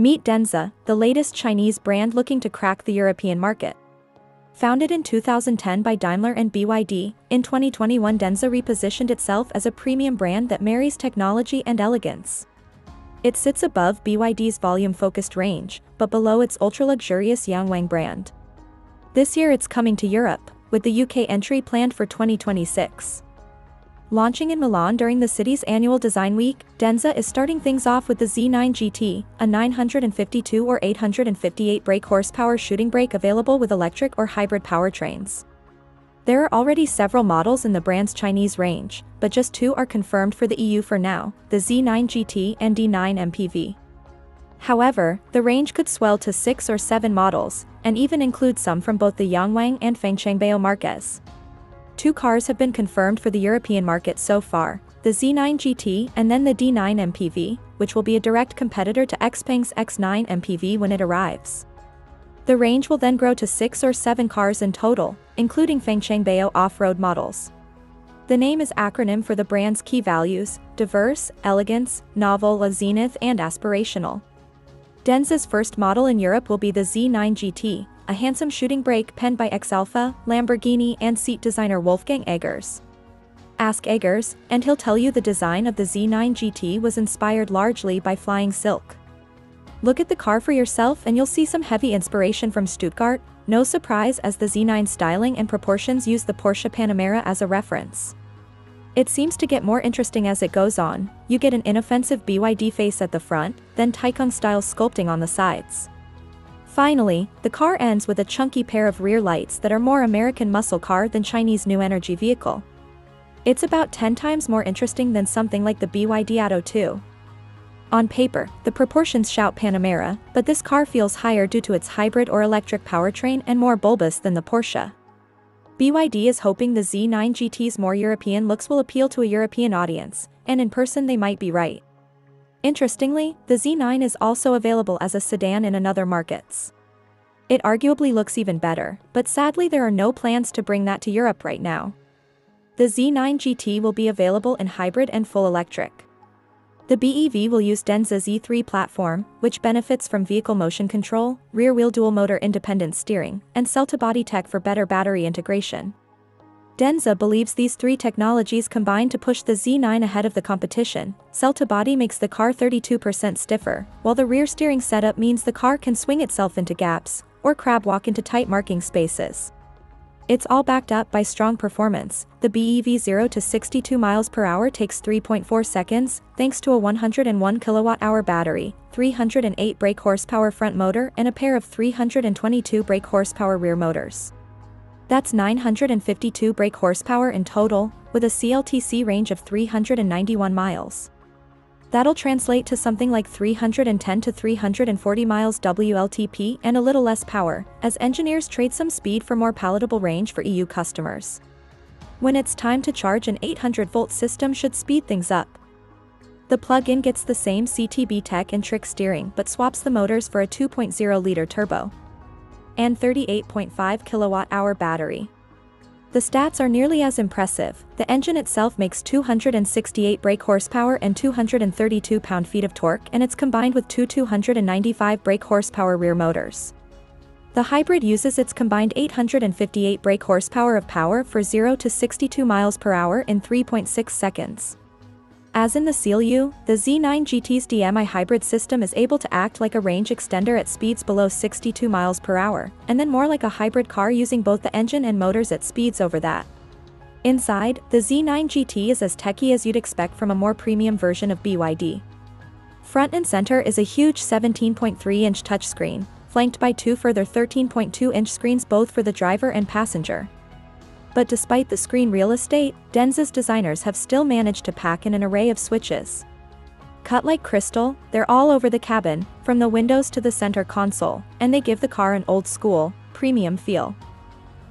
Meet DENZA, the latest Chinese brand looking to crack the European market. Founded in 2010 by Daimler and BYD, in 2021 DENZA repositioned itself as a premium brand that marries technology and elegance. It sits above BYD's volume-focused range, but below its ultra-luxurious Yangwang brand. This year it's coming to Europe, with the UK entry planned for 2026. Launching in Milan during the city's annual design week, DENZA is starting things off with the Z9 GT, a 952 or 858 brake horsepower shooting brake available with electric or hybrid powertrains. There are already several models in the brand's Chinese range, but just two are confirmed for the EU for now, the Z9 GT and D9 MPV. However, the range could swell to 6 or 7 models, and even include some from both the Yangwang and Fengshangbao markets. Two cars have been confirmed for the European market so far, the Z9 GT and then the D9 MPV, which will be a direct competitor to XPeng's X9 MPV when it arrives. The range will then grow to 6 or 7 cars in total, including Fengshangbao off-road models. The name is acronym for the brand's key values: diverse, elegance, novel, zenith, and aspirational. DENZA's first model in Europe will be the Z9 GT, a handsome shooting brake penned by ex-Alfa, Lamborghini and seat designer Wolfgang Eggers. Ask Eggers, and he'll tell you the design of the Z9 GT was inspired largely by flying silk. Look at the car for yourself and you'll see some heavy inspiration from Stuttgart, no surprise as the Z9 styling and proportions use the Porsche Panamera as a reference. It seems to get more interesting as it goes on. You get an inoffensive BYD face at the front, then Taycan-style sculpting on the sides. Finally, the car ends with a chunky pair of rear lights that are more American muscle car than Chinese new energy vehicle. It's about 10 times more interesting than something like the BYD Atto 2. On paper, the proportions shout Panamera, but this car feels higher due to its hybrid or electric powertrain and more bulbous than the Porsche. BYD is hoping the Z9 GT's more European looks will appeal to a European audience, and in person they might be right. Interestingly, the Z9 is also available as a sedan in other markets. It arguably looks even better, but sadly there are no plans to bring that to Europe right now. The Z9 GT will be available in hybrid and full electric. The BEV will use DENZA Z9 platform, which benefits from vehicle motion control, rear-wheel dual-motor independent steering, and cell-to-body tech for better battery integration. DENZA believes these three technologies combine to push the Z9 ahead of the competition. Cell-to-body makes the car 32% stiffer, while the rear steering setup means the car can swing itself into gaps, or crab walk into tight marking spaces. It's all backed up by strong performance. The BEV 0 to 62 miles per hour takes 3.4 seconds, thanks to a 101 kilowatt-hour battery, 308 brake horsepower front motor and a pair of 322 brake horsepower rear motors. That's 952 brake horsepower in total, with a CLTC range of 391 miles. That'll translate to something like 310 to 340 miles WLTP and a little less power, as engineers trade some speed for more palatable range for EU customers. When it's time to charge, an 800-volt system should speed things up. The plug-in gets the same CTB tech and trick steering but swaps the motors for a 2.0-liter turbo and 38.5 kilowatt-hour battery. The stats are nearly as impressive. The engine itself makes 268 brake horsepower and 232 pound-feet of torque, and it's combined with two 295 brake horsepower rear motors. The hybrid uses its combined 858 brake horsepower of power for 0 to 62 miles per hour in 3.6 seconds. As in the CLU, the Z9 GT's DMI hybrid system is able to act like a range extender at speeds below 62 miles per hour, and then more like a hybrid car using both the engine and motors at speeds over that. Inside, the Z9 GT is as techy as you'd expect from a more premium version of BYD. Front and center is a huge 17.3-inch touchscreen, flanked by two further 13.2-inch screens both for the driver and passenger. But despite the screen real estate, DENZA's designers have still managed to pack in an array of switches. Cut like crystal, they're all over the cabin, from the windows to the center console, and they give the car an old-school, premium feel.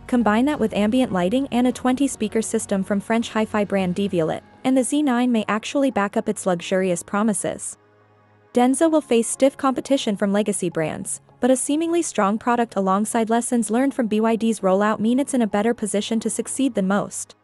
Combine that with ambient lighting and a 20-speaker system from French hi-fi brand Devialet, and the Z9 may actually back up its luxurious promises. DENZA will face stiff competition from legacy brands, but a seemingly strong product alongside lessons learned from BYD's rollout mean it's in a better position to succeed than most.